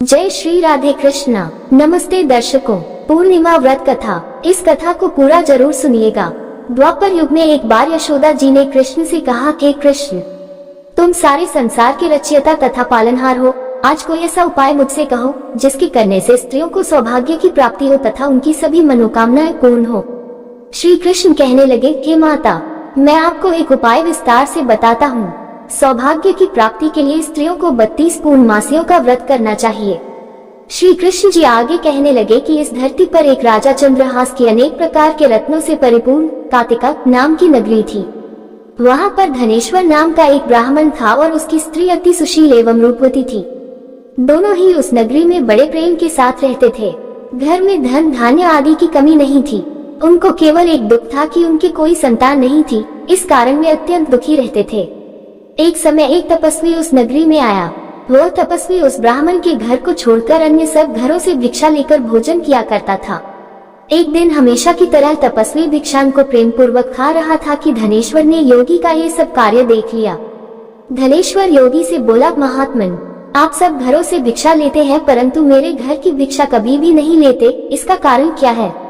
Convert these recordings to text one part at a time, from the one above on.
जय श्री राधे कृष्णा। नमस्ते दर्शकों, पूर्णिमा व्रत कथा। इस कथा को पूरा जरूर सुनिएगा। द्वापर युग में एक बार यशोदा जी ने कृष्ण से कहा कि कृष्ण, तुम सारे संसार के रचयिता तथा पालनहार हो। आज कोई ऐसा उपाय मुझसे कहो जिसके करने से स्त्रियों को सौभाग्य की प्राप्ति हो तथा उनकी सभी मनोकामनाएं पूर्ण हो। श्री कृष्ण कहने लगे कि माता, मैं आपको एक उपाय विस्तार से बताता हूँ। सौभाग्य की प्राप्ति के लिए स्त्रियों को 32 पूर्णमासियों का व्रत करना चाहिए। श्री कृष्ण जी आगे कहने लगे कि इस धरती पर एक राजा चंद्रहास की अनेक प्रकार के रत्नों से परिपूर्ण कातिका नाम की नगरी थी। वहाँ पर धनेश्वर नाम का एक ब्राह्मण था और उसकी स्त्री अति सुशील एवं रूपवती थी। दोनों ही उस नगरी में बड़े प्रेम के साथ रहते थे। घर में धन धान्य आदि की कमी नहीं थी। उनको केवल एक दुख था कि उनकी कोई संतान नहीं थी। इस कारण वे अत्यंत दुखी रहते थे। एक समय एक तपस्वी उस नगरी में आया। वह तपस्वी उस ब्राह्मण के घर को छोड़कर अन्य सब घरों से भिक्षा लेकर भोजन किया करता था। एक दिन हमेशा की तरह तपस्वी भिक्षान को प्रेम पूर्वक खा रहा था कि धनेश्वर ने योगी का ये सब कार्य देख लिया। धनेश्वर योगी से बोला, महात्मन, आप सब घरों से भिक्षा लेते हैं परंतु मेरे घर की भिक्षा कभी भी नहीं लेते, इसका कारण क्या है?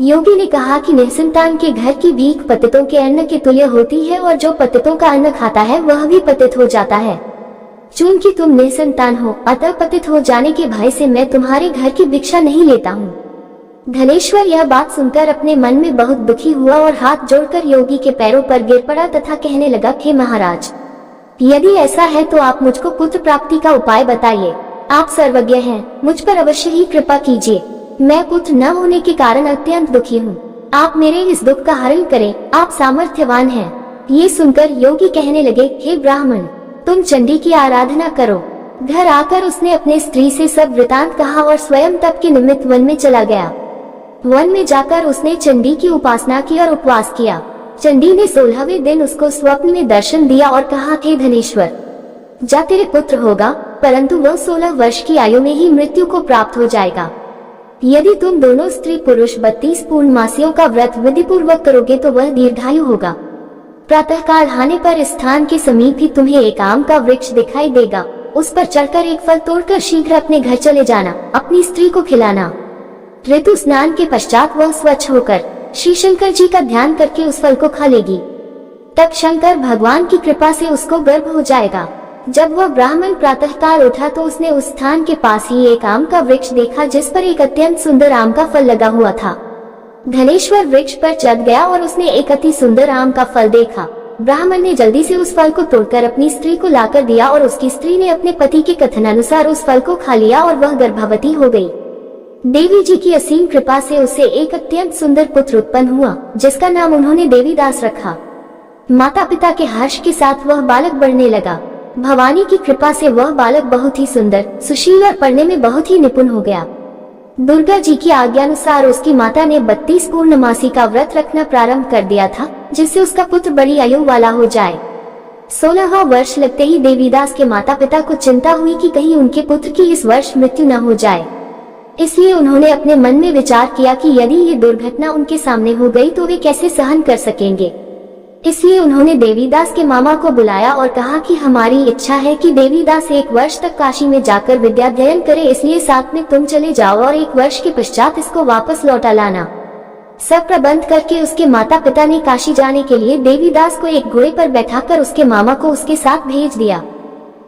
योगी ने कहा कि निसंतान के घर की भीख पतितों के अन्न के तुल्य होती है और जो पतितों का अन्न खाता है वह भी पतित हो जाता है। चूंकि तुम निसंतान हो, अतः पतित हो जाने के भय से मैं तुम्हारे घर की भिक्षा नहीं लेता हूँ। धनेश्वर यह बात सुनकर अपने मन में बहुत दुखी हुआ और हाथ जोड़कर योगी के पैरों पर गिर पड़ा तथा कहने लगा कि महाराज, यदि ऐसा है तो आप मुझको पुत्र प्राप्ति का उपाय बताइए। आप सर्वज्ञ हैं, मुझ पर अवश्य ही कृपा कीजिए। मैं पुत्र न होने के कारण अत्यंत दुखी हूँ। आप मेरे इस दुख का हरण करें, आप सामर्थ्यवान हैं। ये सुनकर योगी कहने लगे, हे ब्राह्मण, तुम चंडी की आराधना करो। घर आकर उसने अपने स्त्री से सब वृतांत कहा और स्वयं तप के निमित्त वन में चला गया। वन में जाकर उसने चंडी की उपासना की और उपवास किया। चंडी ने 16वें दिन उसको स्वप्न में दर्शन दिया और कहा, हे धनेश्वर, जा तेरे पुत्र होगा, परंतु वह 16 वर्ष की आयु में ही मृत्यु को प्राप्त हो जाएगा। यदि तुम दोनों स्त्री पुरुष 32 पूर्णमासियों का व्रत विधि पूर्वक करोगे तो वह दीर्घायु होगा। प्रातः काल आने पर इस स्थान के समीप ही तुम्हें एक आम का वृक्ष दिखाई देगा। उस पर चढ़कर एक फल तोड़कर शीघ्र अपने घर चले जाना, अपनी स्त्री को खिलाना। ऋतु स्नान के पश्चात वह स्वच्छ होकर श्री शंकर जी का ध्यान करके उस फल को खा लेगी। तब शंकर भगवान की कृपा से उसको गर्भ हो जाएगा। जब वह ब्राह्मण प्रातः काल उठा तो उसने उस स्थान के पास ही एक आम का वृक्ष देखा जिस पर एक अत्यंत सुंदर आम का फल लगा हुआ था। धनेश्वर वृक्ष पर चढ़ गया और उसने एक अति सुंदर आम का फल देखा। ब्राह्मण ने जल्दी से उस फल को तोड़कर अपनी स्त्री को लाकर दिया और उसकी स्त्री ने अपने पति के कथनानुसार उस फल को खा लिया और वह गर्भवती हो गई। देवी जी की असीम कृपा से उसे एक अत्यंत सुंदर पुत्र उत्पन्न हुआ जिसका नाम उन्होंने देवीदास रखा। माता पिता के हर्ष के साथ वह बालक बढ़ने लगा। भवानी की कृपा से वह बालक बहुत ही सुंदर, सुशील और पढ़ने में बहुत ही निपुण हो गया। दुर्गा जी की आज्ञानुसार उसकी माता ने 32 पूर्णमासी का व्रत रखना प्रारंभ कर दिया था जिससे उसका पुत्र बड़ी आयु वाला हो जाए। 16वां वर्ष लगते ही देवीदास के माता पिता को चिंता हुई कि कहीं उनके पुत्र की इस वर्ष मृत्यु न हो जाए। इसलिए उन्होंने अपने मन में विचार किया कि यदि ये दुर्घटना उनके सामने हो गई तो वे कैसे सहन कर सकेंगे। इसलिए उन्होंने देवीदास के मामा को बुलाया और कहा कि हमारी इच्छा है कि देवीदास 1 वर्ष तक काशी में जाकर विद्याध्ययन करे, इसलिए साथ में तुम चले जाओ और 1 वर्ष के पश्चात इसको वापस लौटा लाना। सब प्रबंध करके उसके माता पिता ने काशी जाने के लिए देवीदास को एक घोड़े पर बैठाकर उसके मामा को उसके साथ भेज दिया।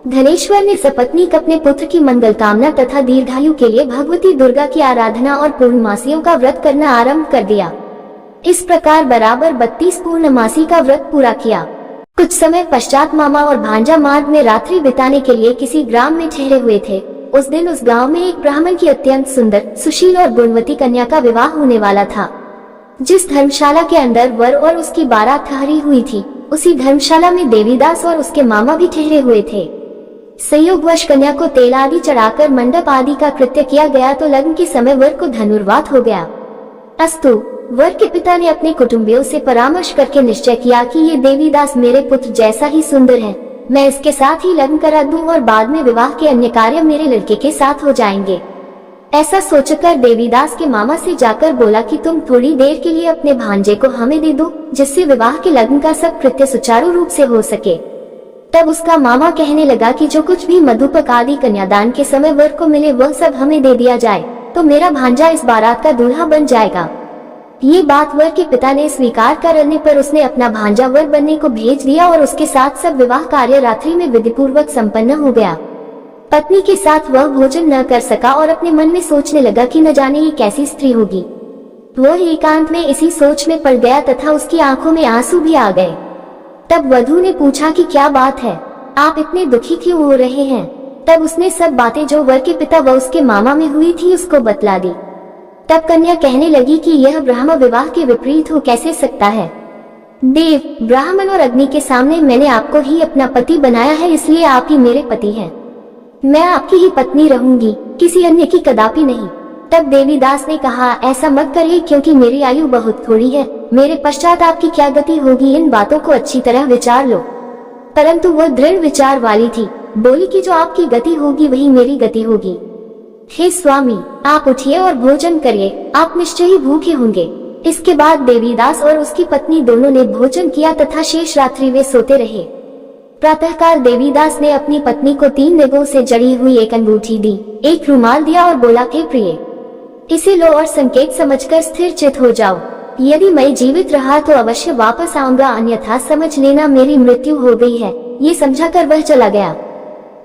धनेश्वर ने सपत्नीक अपने पुत्र की मंगल कामना तथा दीर्घायु के लिए भगवती दुर्गा की आराधना और पूर्णमासियों का व्रत करना आरंभ कर दिया। इस प्रकार बराबर 32 पूर्णमासी का व्रत पूरा किया। कुछ समय पश्चात मामा और भांजा मार्ग में रात्रि बिताने के लिए किसी ग्राम में ठहरे हुए थे। उस दिन उस गांव में एक ब्राह्मण की अत्यंत सुंदर, सुशील और गुणवती कन्या का विवाह होने वाला था। जिस धर्मशाला के अंदर वर और उसकी बारात ठहरी हुई थी, उसी धर्मशाला में देवीदास और उसके मामा भी ठहरे हुए थे। संयोगवश कन्या को तेल आदि चढ़ाकर मंडप आदि का कृत्य किया गया तो लग्न के समय वर को धनुर्वात हो गया। अस्तु, वर के पिता ने अपने कुटुंबियों से परामर्श करके निश्चय किया कि ये देवीदास मेरे पुत्र जैसा ही सुंदर है, मैं इसके साथ ही लग्न करा दूं और बाद में विवाह के अन्य कार्य मेरे लड़के के साथ हो जाएंगे। ऐसा सोचकर देवीदास के मामा से जाकर बोला कि तुम थोड़ी देर के लिए अपने भांजे को हमें दे दो जिससे विवाह के लग्न का सब कृत्य सुचारू रूप से हो सके। तब उसका मामा कहने लगा कि जो कुछ भी मधुपक आदि कन्यादान के समय वर को मिले वह सब हमें दे दिया जाए, तो मेरा भांजा इस बारात का दूल्हा बन जाएगा। ये बात वर के पिता ने स्वीकार करने पर उसने अपना भांजा वर बनने को भेज दिया और उसके साथ सब विवाह कार्य रात्रि में विधिपूर्वक संपन्न हो गया। पत्नी के साथ वह भोजन न कर सका और अपने मन में सोचने लगा कि न जाने ये कैसी स्त्री होगी। वह एकांत में इसी सोच में पड़ गया तथा उसकी आंखों में आंसू भी आ गए। तब वधू ने पूछा कि क्या बात है, आप इतने दुखी क्यों हो रहे हैं। तब उसने सब बातें जो वर के पिता व उसके मामा में हुई थी उसको बतला दी। तब कन्या कहने लगी कि यह ब्रह्म विवाह के विपरीत हो कैसे सकता है। देव, ब्राह्मण और अग्नि के सामने मैंने आपको ही अपना पति बनाया है, इसलिए आप ही मेरे पति हैं। मैं आपकी ही पत्नी रहूंगी, किसी अन्य की कदापि नहीं। तब देवीदास ने कहा, ऐसा मत करिए क्योंकि मेरी आयु बहुत थोड़ी है, मेरे पश्चात आपकी क्या गति होगी इन बातों को अच्छी तरह विचार लो। परंतु वह दृढ़ विचार वाली थी, बोली कि जो आपकी गति होगी वही मेरी गति होगी। हे स्वामी, आप उठिए और भोजन करिए, आप निश्चय ही भूखे होंगे। इसके बाद देवीदास और उसकी पत्नी दोनों ने भोजन किया तथा शेष रात्रि वे सोते रहे। प्रातःकाल देवीदास ने अपनी पत्नी को 3 निगों से जड़ी हुई एक अंगूठी दी, एक रुमाल दिया और बोला कि प्रिय, इसे लो और संकेत समझकर स्थिर चित हो जाओ। यदि मैं जीवित रहा तो अवश्य वापस आऊंगा, अन्यथा समझ लेना मेरी मृत्यु हो गई है। ये समझाकर वह चला गया।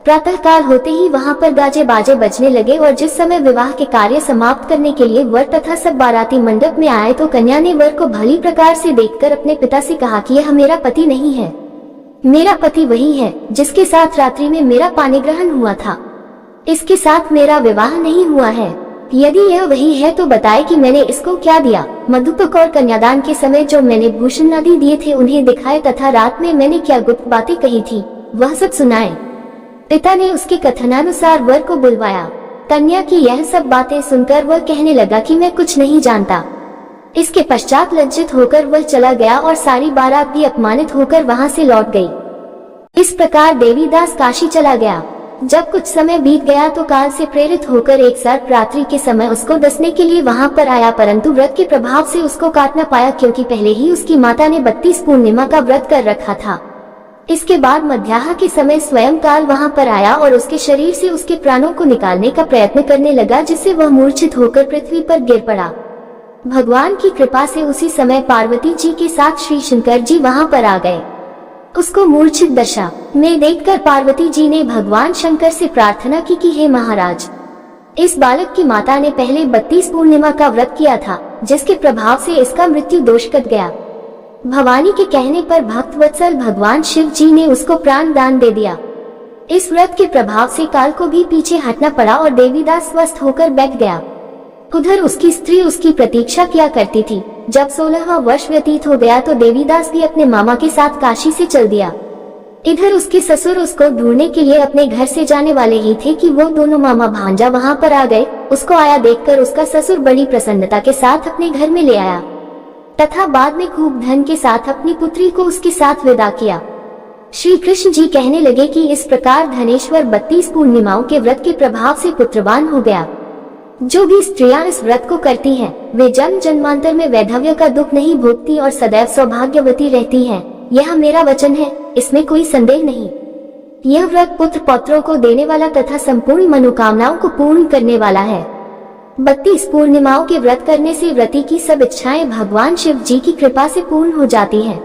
प्रातःकाल होते ही वहां पर गाजे बाजे बजने लगे और जिस समय विवाह के कार्य समाप्त करने के लिए वर तथा सब बाराती मंडप में आए तो कन्या ने वर को भली प्रकार से देखकर अपने पिता से कहा कि यह मेरा पति नहीं है, मेरा पति वही है जिसके साथ रात्रि में मेरा पानी ग्रहण हुआ था। इसके साथ मेरा विवाह नहीं हुआ है। यदि यह वही है तो बताए कि मैंने इसको क्या दिया। मधुपक और कन्यादान के समय जो मैंने भूषण आदि दिए थे उन्हें दिखाए तथा रात में मैंने क्या गुप्त बातें कही थी वह सब सुनाए। पिता ने उसके कथनानुसार वर को बुलवाया। कन्या की यह सब बातें सुनकर वह कहने लगा कि मैं कुछ नहीं जानता। इसके पश्चात लज्जित होकर वह चला गया और सारी बारात भी अपमानित होकर वहां से लौट गई। इस प्रकार देवीदास काशी चला गया। जब कुछ समय बीत गया तो काल से प्रेरित होकर एक सर्प रात्रि के समय उसको डसने के लिए वहां पर आया, परंतु व्रत के प्रभाव से उसको काट न पाया क्योंकि पहले ही उसकी माता ने 32 पूर्णिमा का व्रत कर रखा था। इसके बाद मध्याह्न के समय स्वयं काल वहां पर आया और उसके शरीर से उसके प्राणों को निकालने का प्रयत्न करने लगा, जिससे वह मूर्छित होकर पृथ्वी पर गिर पड़ा। भगवान की कृपा से उसी समय पार्वती जी के साथ श्री शंकर जी वहां पर आ गए। उसको मूर्छित दशा में देखकर पार्वती जी ने भगवान शंकर से प्रार्थना की कि हे महाराज, इस बालक की माता ने पहले 32 पूर्णिमा का व्रत किया था, जिसके प्रभाव से इसका मृत्यु दोष कट गया। भवानी के कहने पर भक्त वत्सल भगवान शिव जी ने उसको प्राण दान दे दिया। इस व्रत के प्रभाव से काल को भी पीछे हटना पड़ा और देवीदास स्वस्थ होकर बैठ गया। उधर उसकी स्त्री उसकी प्रतीक्षा किया करती थी। जब 16वां वर्ष व्यतीत हो गया तो देवीदास भी अपने मामा के साथ काशी से चल दिया। इधर उसके ससुर उसको ढूंढने के लिए अपने घर से जाने वाले ही थे कि वो दोनों मामा भांजा वहां पर आ गए। उसको आया देखकर उसका ससुर बड़ी प्रसन्नता के साथ अपने घर में ले आया तथा बाद में खूब धन के साथ अपनी पुत्री को उसके साथ विदा किया। श्री कृष्ण जी कहने लगे कि इस प्रकार धनेश्वर 32 पूर्णिमाओं के व्रत के प्रभाव से पुत्रवान हो गया। जो भी स्त्रियां इस व्रत को करती हैं, वे जन्म जन्मांतर में वैधव्य का दुख नहीं भोगती और सदैव सौभाग्यवती रहती हैं। यह मेरा वचन है, इसमें कोई संदेह नहीं। यह व्रत पुत्र पौत्रों को देने वाला तथा संपूर्ण मनोकामनाओं को पूर्ण करने वाला है। 32 पूर्णिमाओं के व्रत करने से व्रती की सब इच्छाएं भगवान शिव जी की कृपा से पूर्ण हो जाती हैं।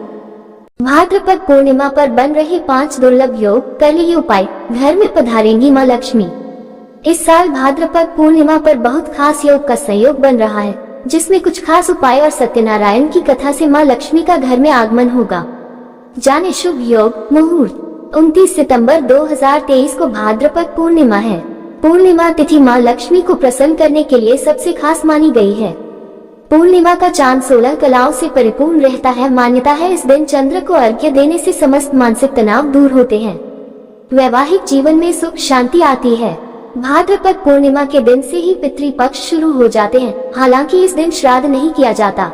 भाद्रपद पूर्णिमा पर बन रहे 5 दुर्लभ योग कर लिए उपाय, घर में पधारेंगी माँ लक्ष्मी। इस साल भाद्रपद पूर्णिमा पर बहुत खास योग का संयोग बन रहा है, जिसमें कुछ खास उपाय और सत्यनारायण की कथा से माँ लक्ष्मी का घर में आगमन होगा। जाने शुभ योग मुहूर्त 29 सितंबर 2023 को भाद्रपद पूर्णिमा है। पूर्णिमा तिथि माँ लक्ष्मी को प्रसन्न करने के लिए सबसे खास मानी गई है। पूर्णिमा का चांद 16 कलाओं से परिपूर्ण रहता है। मान्यता है इस दिन चंद्र को अर्घ्य देने से समस्त मानसिक तनाव दूर होते हैं, वैवाहिक जीवन में सुख शांति आती है। भाद्रपद पूर्णिमा के दिन से ही पितृपक्ष शुरू हो जाते हैं, हालांकि इस दिन श्राद्ध नहीं किया जाता।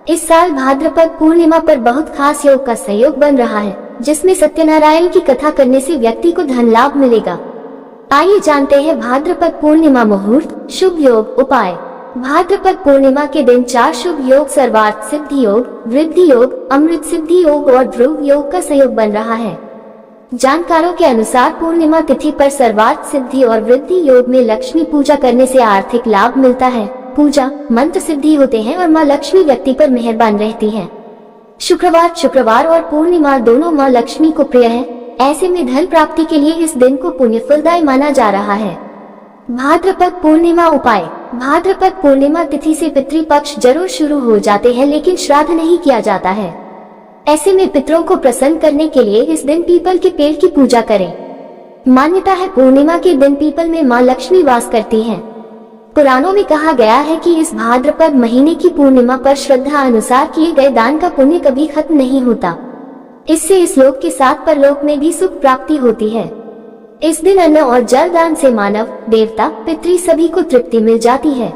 इस साल भाद्रपद पूर्णिमा पर बहुत खास योग का संयोग बन रहा है, जिसमें सत्यनारायण की कथा करने से व्यक्ति को धन लाभ मिलेगा। आइए जानते हैं भाद्रपद पूर्णिमा मुहूर्त, शुभ योग, उपाय। भाद्रपद पूर्णिमा के दिन 4 शुभ योग सर्वार्थ सिद्धि योग, वृद्धि योग, अमृत सिद्धि योग और ध्रुव योग का संयोग बन रहा है। जानकारों के अनुसार पूर्णिमा तिथि पर सर्वार्थ सिद्धि और वृद्धि योग में लक्ष्मी पूजा करने से आर्थिक लाभ मिलता है। पूजा मंत्र सिद्धि होते हैं और माँ लक्ष्मी व्यक्ति पर मेहरबान रहती हैं। शुक्रवार और पूर्णिमा दोनों माँ लक्ष्मी को प्रिय है। ऐसे में धन प्राप्ति के लिए इस दिन को पुण्य फलदायी माना जा रहा है। भाद्रपद पूर्णिमा उपाय। भाद्रपद पूर्णिमा तिथि से पितृपक्ष जरूर शुरू हो जाते हैं, लेकिन श्राद्ध नहीं किया जाता है। ऐसे में पितरों को प्रसन्न करने के लिए इस दिन पीपल के पेड़ की पूजा करें। मान्यता है पूर्णिमा के दिन पीपल में माँ लक्ष्मी वास करती हैं। पुराणों में कहा गया है कि इस भाद्रपद महीने की पूर्णिमा पर श्रद्धा अनुसार किए गए दान का पुण्य कभी खत्म नहीं होता। इससे इस लोक के साथ परलोक में भी सुख प्राप्ति होती है। इस दिन अन्न और जल दान से मानव, देवता, पितृ सभी को तृप्ति मिल जाती है।